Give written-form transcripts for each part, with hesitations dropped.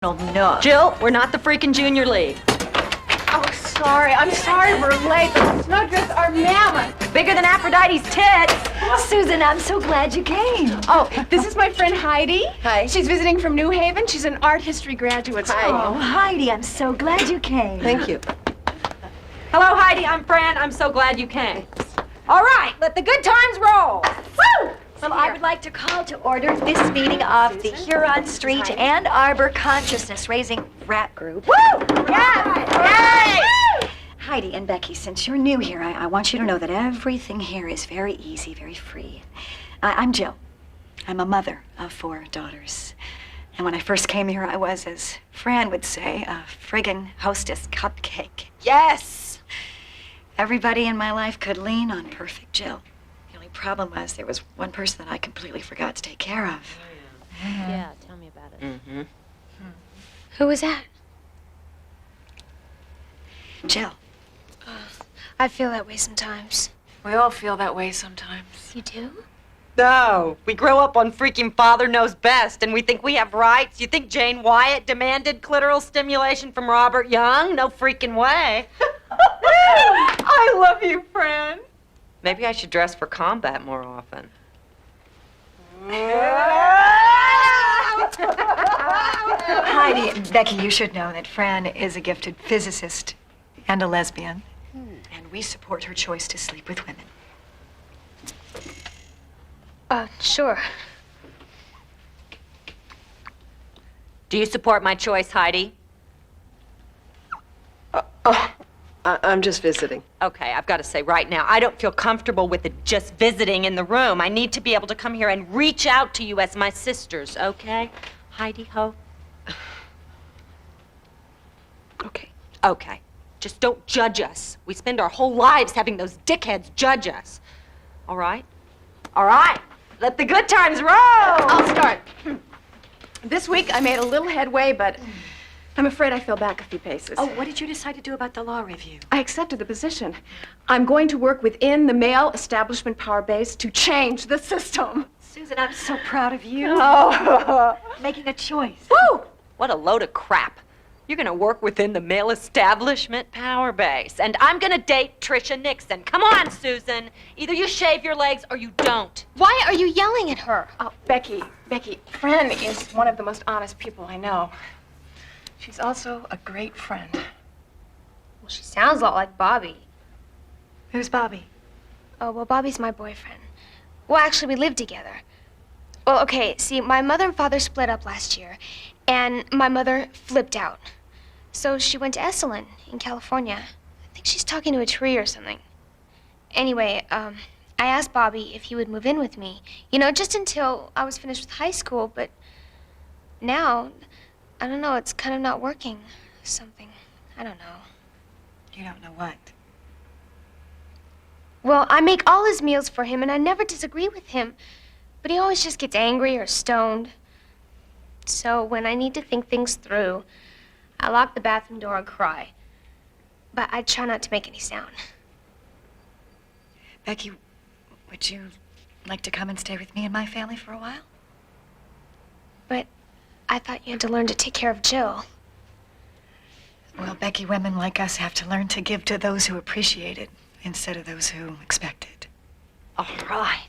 No. Jill, we're not the freaking Junior League. Oh, sorry. I'm sorry we're late. The snowdrifts are mammoth. Bigger than Aphrodite's tits. Susan, I'm so glad you came. Oh, this is my friend Heidi. Hi. She's visiting from New Haven. She's an art history graduate. Oh, Heidi, I'm so glad you came. Thank you. Hello, Heidi. I'm Fran. I'm so glad you came. All right, let the good times roll. Woo! Well, I would like to call to order this meeting of the Huron Street Ann Arbor Consciousness Raising Rap Group. Woo! Yes! Yay! Heidi and Becky, since you're new here, I want you to know that everything here is very easy, very free. I'm Jill. I'm a mother of 4 daughters. And when I first came here, I was, as Fran would say, a friggin' hostess cupcake. Yes. Everybody in my life could lean on perfect Jill. The only problem was there was one person that I completely forgot to take care of. Yeah, tell me about it. Mm-hmm. Who was that? Jill. I feel that way sometimes. We all feel that way sometimes. You do? No, we grow up on freaking Father Knows Best, and we think we have rights. You think Jane Wyatt demanded clitoral stimulation from Robert Young? No freaking way. I love you, Fran. Maybe I should dress for combat more often. Heidi and Becky, you should know that Fran is a gifted physicist and a lesbian, and we support her choice to sleep with women. Sure. Do you support my choice, Heidi? I'm just visiting. Okay, I've got to say right now, I don't feel comfortable with it just visiting in the room. I need to be able to come here and reach out to you as my sisters, okay? Heidi Ho? Okay. Okay. Just don't judge us. We spend our whole lives having those dickheads judge us. All right? All right. Let the good times roll. I'll start. This week I made a little headway, but I'm afraid I fell back a few paces. Oh, what did you decide to do about the law review? I accepted the position. I'm going to work within the male establishment power base to change the system. Susan, I'm so proud of you. Oh. Making a choice. Woo! What a load of crap. You're gonna work within the male establishment power base. And I'm gonna date Trisha Nixon. Come on, Susan. Either you shave your legs or you don't. Why are you yelling at her? Oh, Becky, Fran is one of the most honest people I know. She's also a great friend. Well, she sounds a lot like Bobby. Who's Bobby? Oh, well, Bobby's my boyfriend. Well, actually, we live together. Well, okay, see, my mother and father split up last year, and my mother flipped out. So she went to Esalen in California. I think she's talking to a tree or something. Anyway, I asked Bobby if he would move in with me, you know, just until I was finished with high school, but now, I don't know, it's kind of not working. Something. I don't know. You don't know what? Well, I make all his meals for him, and I never disagree with him. But he always just gets angry or stoned. So when I need to think things through, I lock the bathroom door and cry. But I try not to make any sound. Becky, would you like to come and stay with me and my family for a while? But I thought you had to learn to take care of Jill. Well, Becky, women like us have to learn to give to those who appreciate it instead of those who expect it. All right.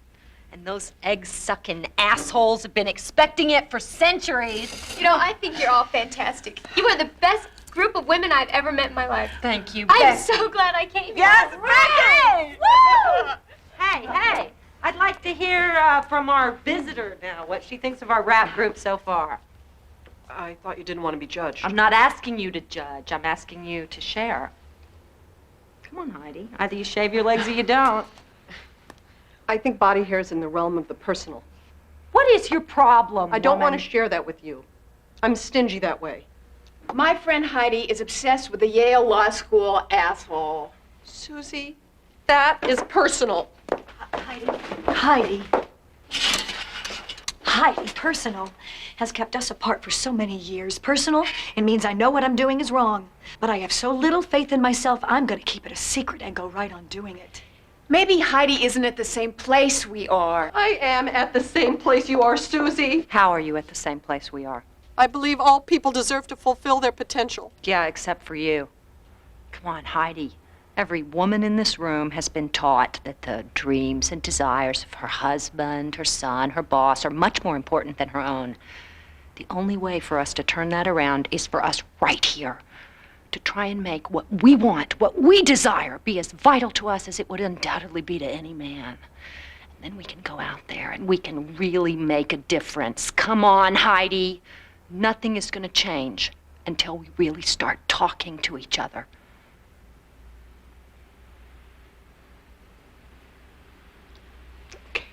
And those egg-sucking assholes have been expecting it for centuries. You know, I think you're all fantastic. You are the best group of women I've ever met in my life. Thank you, I'm Becky. so glad I came. Yes, Becky! Woo! Hey, I'd like to hear from our visitor now, what she thinks of our rap group so far. I thought you didn't want to be judged. I'm not asking you to judge. I'm asking you to share. Come on, Heidi. Either you shave your legs or you don't. I think body hair is in the realm of the personal. What is your problem, I don't woman? want to share that with you. I'm stingy that way. My friend Heidi is obsessed with the Yale Law School asshole. Susie, that is personal. Heidi, personal has kept us apart for so many years. Personal, it means I know what I'm doing is wrong. But I have so little faith in myself, I'm gonna keep it a secret and go right on doing it. Maybe Heidi isn't at the same place we are. I am at the same place you are, Susie. How are you at the same place we are? I believe all people deserve to fulfill their potential. Yeah, except for you. Come on, Heidi. Every woman in this room has been taught that the dreams and desires of her husband, her son, her boss are much more important than her own. The only way for us to turn that around is for us right here to try and make what we want, what we desire, be as vital to us as it would undoubtedly be to any man. And then we can go out there and we can really make a difference. Come on, Heidi. Nothing is going to change until we really start talking to each other. Okay.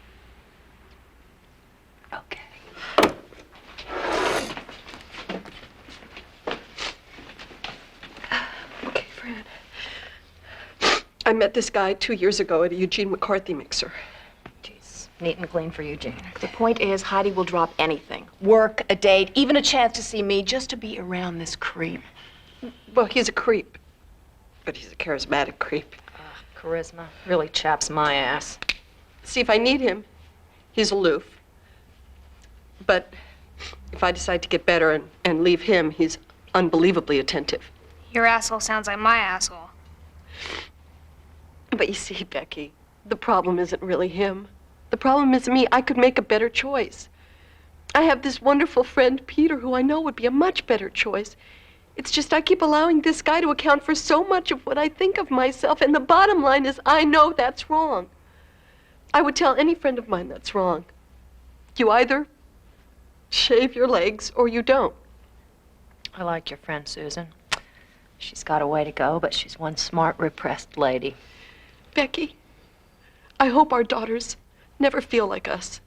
Okay, Fran. I met this guy 2 years ago at a Eugene McCarthy mixer. Jeez, neat and clean for Eugene. The point is, Heidi will drop anything. Work, a date, even a chance to see me just to be around this creep. Well, he's a creep. But he's a charismatic creep. Charisma really chaps my ass. See, if I need him, he's aloof. But if I decide to get better and leave him, he's unbelievably attentive. Your asshole sounds like my asshole. But you see, Becky, the problem isn't really him. The problem is me. I could make a better choice. I have this wonderful friend, Peter, who I know would be a much better choice. It's just I keep allowing this guy to account for so much of what I think of myself, and the bottom line is I know that's wrong. I would tell any friend of mine that's wrong. You either shave your legs or you don't. I like your friend, Susan. She's got a way to go, but she's one smart, repressed lady. Becky, I hope our daughters never feel like us.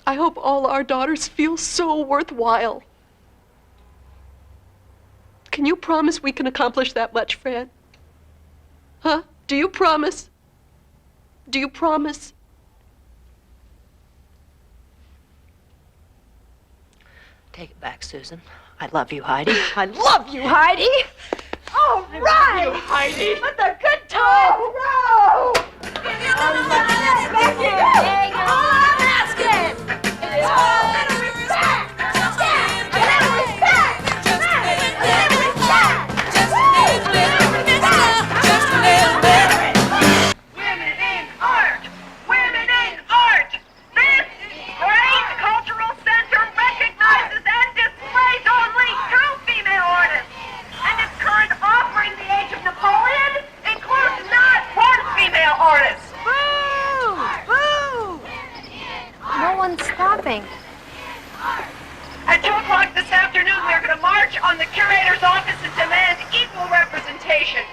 I hope all our daughters feel so worthwhile. Can you promise we can accomplish that much, Fran? Huh? Do you promise? Do you promise? Take it back, Susan. I love you, Heidi. I love you, Heidi! All right! You, Heidi! Let the good times roll! Becky! All I'm asking is a little respect! Yeah! A little respect! A little respect! Women in art! Women in art! This great cultural center recognizes and displays only two female artists. And its current offering, The Age of Napoleon, includes not one female artist. Boo! Boo! No one's stopping. At 2 o'clock this afternoon, we are going to march on the curator's office and demand equal representation.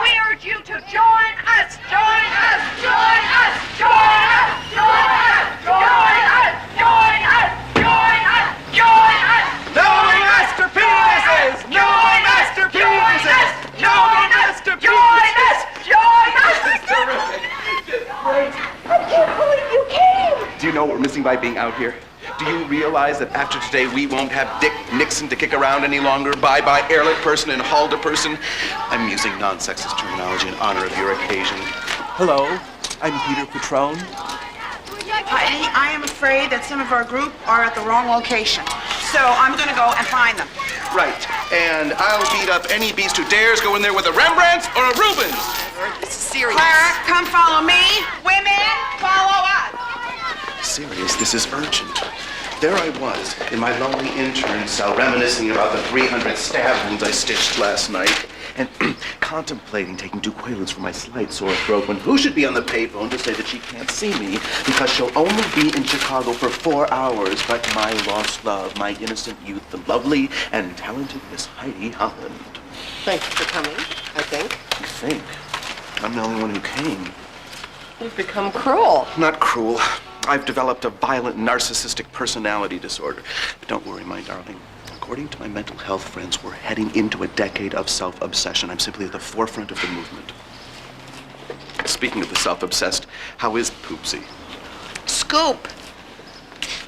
We urge you to join us! Join us! Join us! Join us! Join us! Join us! Join us! Join us! Join us! No masterpieces! No masterpieces! No masterpieces! Join us! Join us! This is terrific. I can't believe you came! Do you know what we're missing by being out here? Do you realize that after today we won't have Dick Nixon to kick around any longer? Bye-bye Ehrlich person and Halder person. I'm using non-sexist terminology in honor of your occasion. Hello, I'm Peter Petrone. Heidi, I am afraid that some of our group are at the wrong location. So I'm going to go and find them. Right, and I'll beat up any beast who dares go in there with a Rembrandt or a Rubens. This is serious. Clara, come follow me. Women, follow us. Serious, this is urgent. There I was, in my lonely intern cell, reminiscing about the 300 stab wounds I stitched last night, and contemplating taking 2 Quaaludes for my slight sore throat, when who should be on the payphone to say that she can't see me because she'll only be in Chicago for 4 hours, but my lost love, my innocent youth, the lovely and talented Miss Heidi Holland. Thank you for coming, I think. You think? I'm the only one who came. You've become cruel. Not cruel. I've developed a violent narcissistic personality disorder. But don't worry, my darling. According to my mental health friends, we're heading into a decade of self-obsession. I'm simply at the forefront of the movement. Speaking of the self-obsessed, how is Poopsie? Scoop!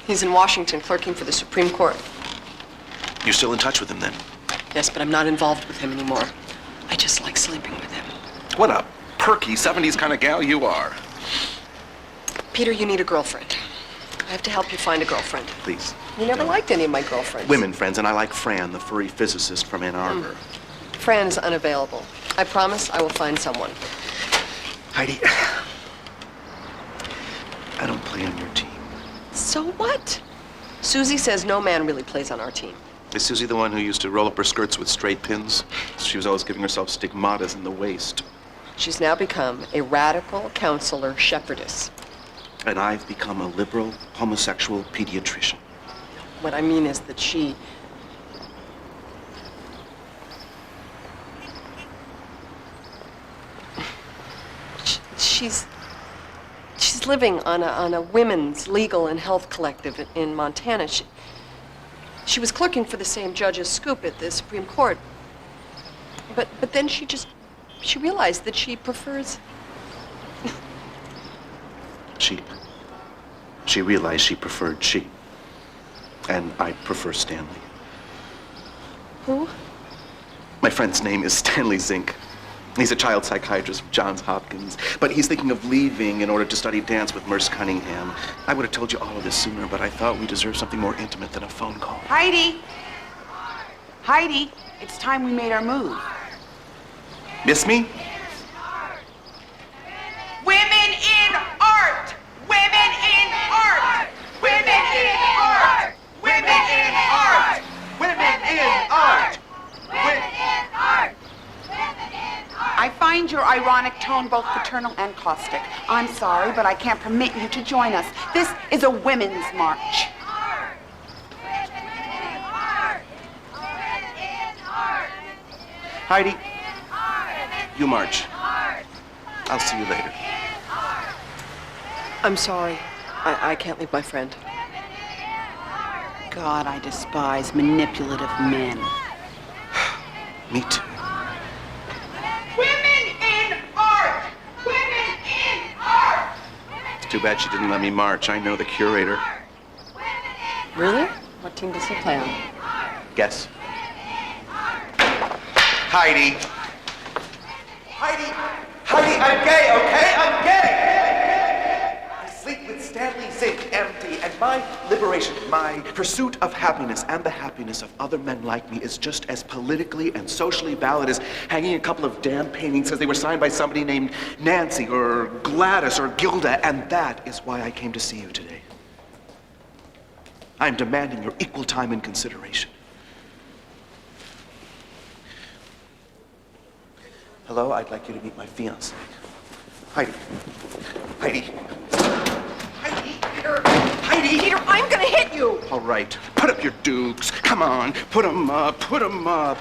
He's in Washington clerking for the Supreme Court. You're still in touch with him then? Yes, but I'm not involved with him anymore. I just like sleeping with him. What a perky 70s kind of gal you are. Peter, you need a girlfriend. I have to help you find a girlfriend. Please. You never liked any of my girlfriends. Women friends, and I like Fran, the furry physicist from Ann Arbor. Fran is unavailable. I promise I will find someone. Heidi, I don't play on your team. So what? Susie says no man really plays on our team. Is Susie the one who used to roll up her skirts with straight pins? She was always giving herself stigmatas in the waist. She's now become a radical counselor shepherdess. And I've become a liberal, homosexual pediatrician. What I mean is that she's living on a women's legal and health collective in Montana. She was clerking for the same judge as Scoop at the Supreme Court. But then she realized that she prefers Sheep. She realized she preferred sheep. And I prefer Stanley. who? My friend's name is Stanley Zink. He's a child psychiatrist from Johns Hopkins, but he's thinking of leaving in order to study dance with Merce Cunningham. I would have told you all of this sooner, but I thought we deserved something more intimate than a phone call. Heidi! Heidi, it's time we made our move. Miss me? Women in art! Women in art! Women in art! Women in art! Women in art! I find your ironic tone both paternal and caustic. I'm sorry, but I can't permit you to join us. This is a women's march. Heidi, you march. I'll see you later. I'm sorry. I can't leave my friend. God, I despise manipulative men. Me too. Women in art! Women in art! It's too bad she didn't let me march. I know the curator. Really? What team does he play on? Guess. Heidi. Heidi, I'm gay, okay? I'm gay! I sleep with Stanley Zink, MD, and my liberation, my pursuit of happiness and the happiness of other men like me is just as politically and socially valid as hanging a couple of damn paintings because they were signed by somebody named Nancy or Gladys or Gilda, and that is why I came to see you today. I'm demanding your equal time and consideration. Hello, I'd like you to meet my fiancée. Heidi. Heidi. Heidi, Peter. Heidi. Peter, I'm gonna hit you! All right, put up your dukes. Come on, put 'em up, put 'em up.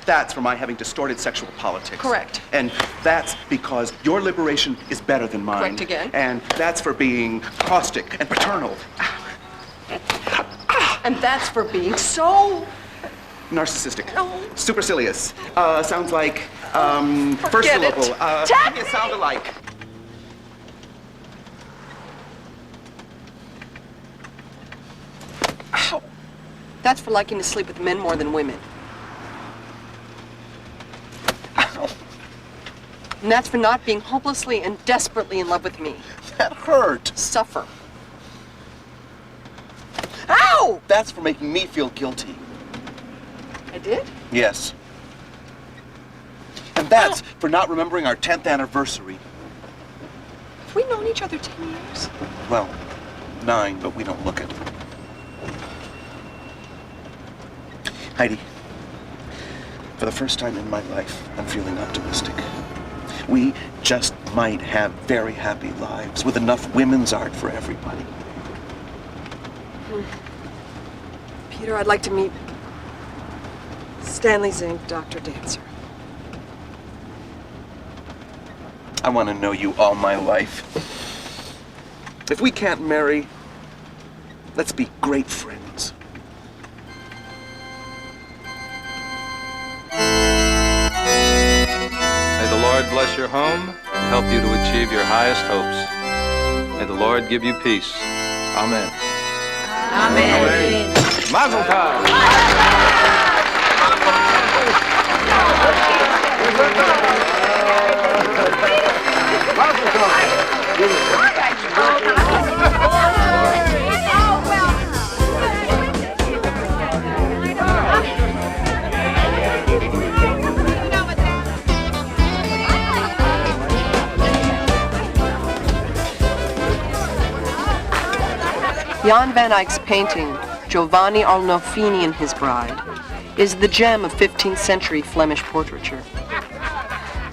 That's for my having distorted sexual politics. Correct. And that's because your liberation is better than mine. Correct again. And that's for being caustic and paternal. And that's for being so... Narcissistic. No. Supercilious. Sounds like, first Forget it. syllable. Give me a sound alike. Ow. That's for liking to sleep with men more than women. Ow. And that's for not being hopelessly and desperately in love with me. That hurt. Suffer. Ow! That's for making me feel guilty. I did? Yes. And that's for not remembering our 10th anniversary. Have we known each other 10 years? Well, 9, but we don't look it. Heidi, for the first time in my life, I'm feeling optimistic. We just might have very happy lives with enough women's art for everybody. Peter, I'd like to meet Stanley Zink, Dr. Dancer. I want to know you all my life. If we can't marry, let's be great friends. May the Lord bless your home and help you to achieve your highest hopes. May the Lord give you peace. Amen. Amen. Mazel tov. Jan van Eyck's painting, Giovanni Arnolfini and His Bride, is the gem of 15th century Flemish portraiture.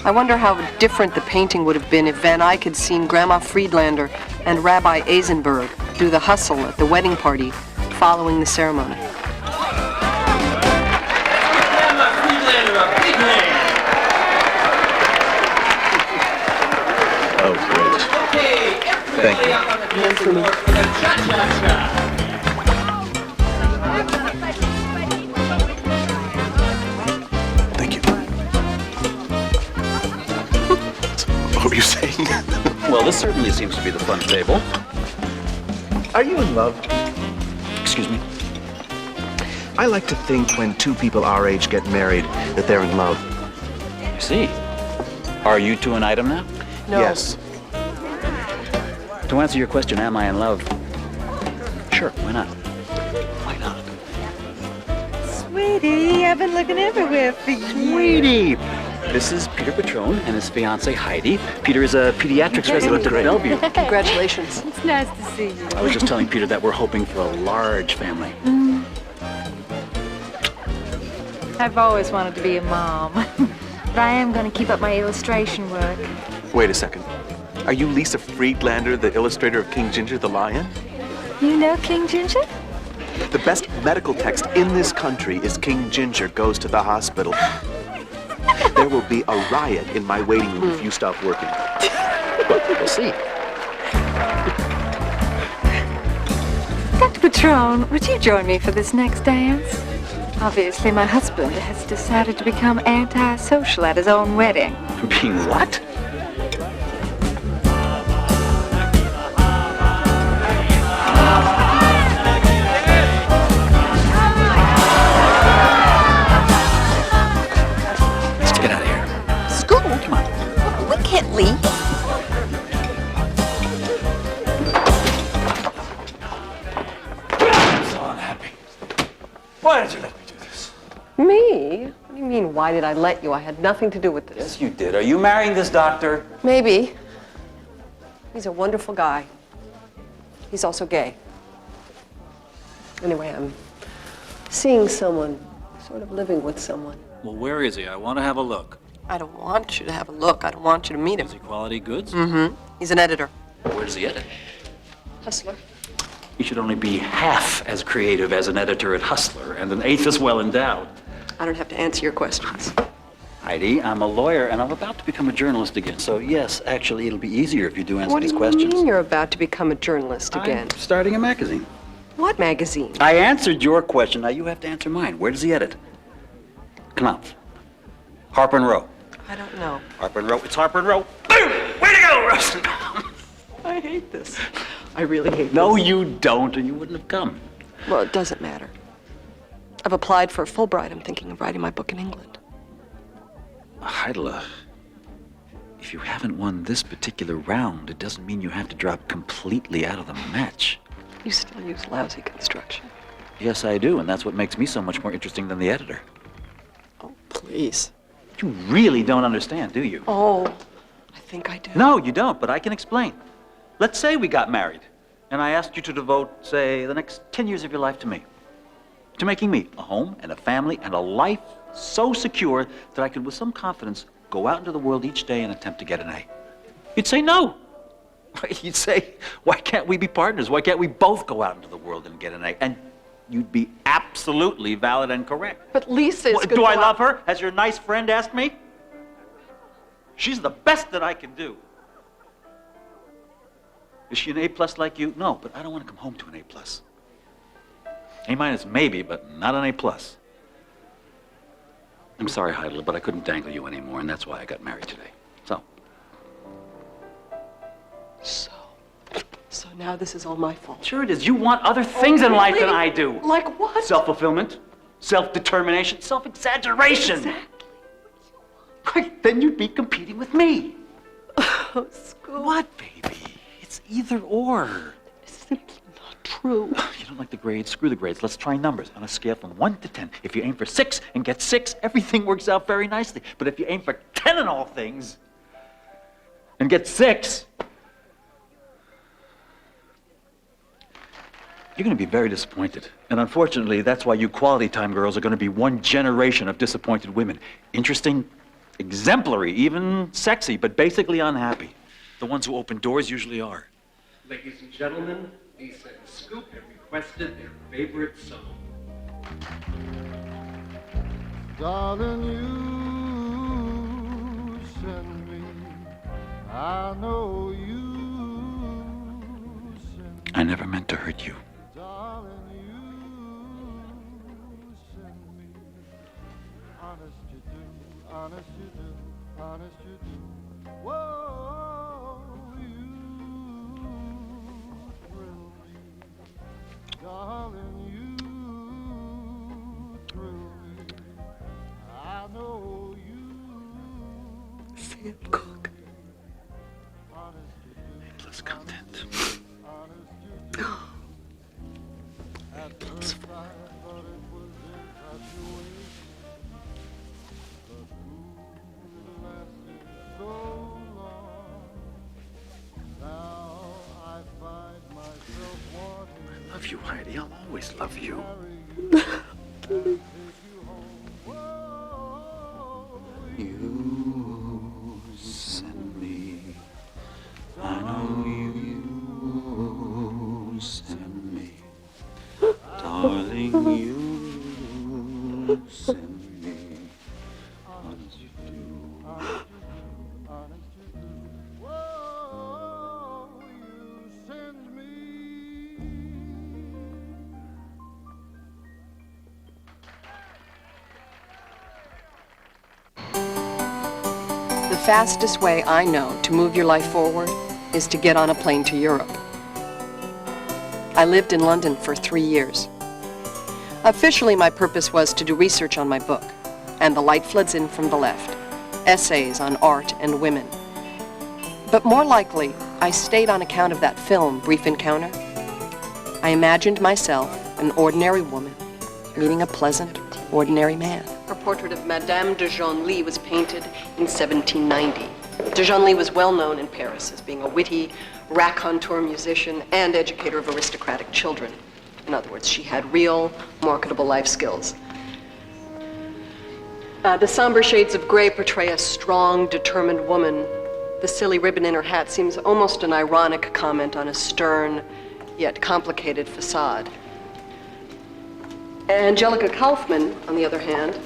I wonder how different the painting would have been if Van Eyck had seen Grandma Friedlander and Rabbi Eisenberg do the hustle at the wedding party following the ceremony. Oh, great. Thank you. Thank you. What were you saying? Well, this certainly seems to be the fun table. Are you in love? Excuse me? I like to think when two people our age get married that they're in love. I see. Are you two an item now? No. Yes. To answer your question, am I in love? Sure, why not? Why not? Sweetie, I've been looking everywhere for you. Sweetie! This is Peter Patrone and his fiancée, Heidi. Peter is a pediatrics resident at Bellevue. Congratulations. It's nice to see you. I was just telling Peter that we're hoping for a large family. I've always wanted to be a mom. But I am going to keep up my illustration work. Wait a second. Are you Lisa Friedlander, the illustrator of King Ginger the Lion? You know King Ginger? The best medical text in this country is King Ginger goes to the hospital. There will be a riot in my waiting room if you stop working. Well, we'll see. Dr. Patrone, would you join me for this next dance? Obviously, my husband has decided to become antisocial at his own wedding. Being what? Let's get out of here. School? Come on. We can't leave. I'm so unhappy. Why did you let me do this? Me? What do you mean, why did I let you? I had nothing to do with this. Yes, you did. Are you marrying this doctor? Maybe. He's a wonderful guy. He's also gay. Anyway, I'm seeing someone, sort of living with someone. Well, where is he? I want to have a look. I don't want you to have a look. I don't want you to meet him. Is he quality goods? Mm-hmm. He's an editor. Where does he edit? Hustler. He should only be half as creative as an editor at Hustler, and an eighth as well endowed. I don't have to answer your questions. Heidi, I'm a lawyer, and I'm about to become a journalist again. So, yes, actually, it'll be easier if you do answer What do these you questions. mean you're about to become a journalist again? I'm starting a magazine. What magazine? I answered your question. Now you have to answer mine. Where does he edit? Knopf. Harper and Row. I don't know. Harper and Row. It's Harper and Row. Boom! Way to go, Rosenbaum! I hate this. I really hate No, this. you don't, or you wouldn't have come. Well, it doesn't matter. I've applied for a Fulbright. I'm thinking of writing my book in England. Heidel, if you haven't won this particular round, it doesn't mean you have to drop completely out of the match. You still use lousy construction. Yes, I do, and that's what makes me so much more interesting than the editor. Oh, please. You really don't understand, do you? Oh, I think I do. No, you don't, but I can explain. Let's say we got married, and I asked you to devote, say, the next 10 years of your life to me. To making me a home and a family and a life so secure that I could, with some confidence, go out into the world each day and attempt to get an A. You'd say no. You'd say, why can't we be partners? Why can't we both go out into the world and get an A? And you'd be absolutely valid and correct. But Lisa is What, gonna do I go love out- her, as your nice friend asked me? She's the best that I can do. Is she an A+ like you? No, but I don't want to come home to an A+. A- maybe, but not an A+. I'm sorry, Heidel, but I couldn't dangle you anymore, and that's why I got married today. So now this is all my fault. Sure it is. You want other things in life than I do. Like what? Self-fulfillment, self-determination, self-exaggeration. Exactly. Right, then you'd be competing with me. Oh, school. What, baby? It's either or. It's simply not true. You don't like the grades? Screw the grades. Let's try numbers on a scale from 1 to 10. If you aim for 6 and get 6, everything works out very nicely. But if you aim for 10 in all things and get 6, You're going to be very disappointed. And unfortunately, that's why you quality time girls are going to be one generation of disappointed women. Interesting, exemplary, even sexy, but basically unhappy. The ones who open doors usually are. Ladies and gentlemen, Lisa and Scoop have requested their favorite song. Darling, you send me. I know you send me. I never meant to hurt you. Darling, you send me. Honest you do, honest you do, honest you do. Whoa, you thrill me. Darling, you thrill me. I know you. Sam Cooke. Plus content. Oh. Plus 4. I love you, Heidi. I'll always love you. You send me. I know you send me. Darling, you send me. Honest you do. Honest you do. Whoa, you send me. The fastest way I know to move your life forward is to get on a plane to Europe. I lived in London for 3 years. Officially, my purpose was to do research on my book, And the Light Floods In from the Left, essays on art and women. But more likely, I stayed on account of that film, Brief Encounter. I imagined myself, an ordinary woman, meeting a pleasant, ordinary man. Her portrait of Madame de Genlis was painted in 1790. De Genlis was well known in Paris as being a witty, raconteur musician and educator of aristocratic children. In other words, she had real, marketable life skills. The somber shades of gray portray a strong, determined woman. The silly ribbon in her hat seems almost an ironic comment on a stern, yet complicated facade. Angelica Kaufman, on the other hand,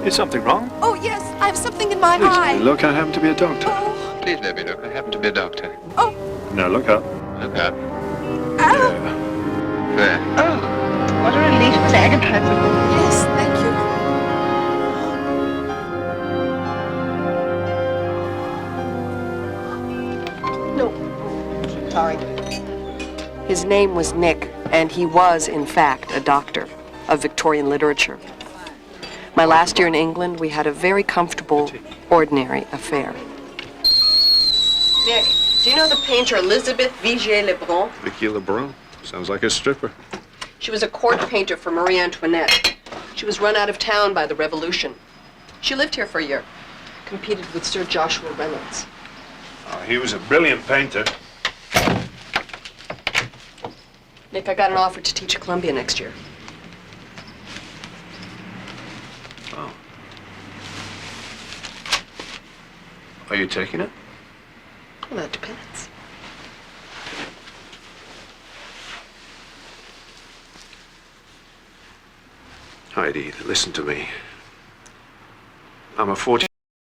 Is something wrong? Oh, yes, I have something in my eye. Please, look, I happen to be a doctor. Oh. Please let me look, I happen to be a doctor. Oh. Now look up. Look up. Ow. There. Oh, what a relief it was agonizing. Yes, thank you. No. Sorry. His name was Nick, and he was, in fact, a doctor of Victorian literature. My last year in England, we had a very comfortable, ordinary affair. Nick, do you know the painter Elizabeth Vigée-Lebrun? Vicky Lebrun. Sounds like a stripper. She was a court painter for Marie Antoinette. She was run out of town by the Revolution. She lived here for a year, competed with Sir Joshua Reynolds. Oh, he was a brilliant painter. Nick, I got an offer to teach at Columbia next year. Oh. Are you taking it? Well, that depends. Heidi, listen to me. I'm a 40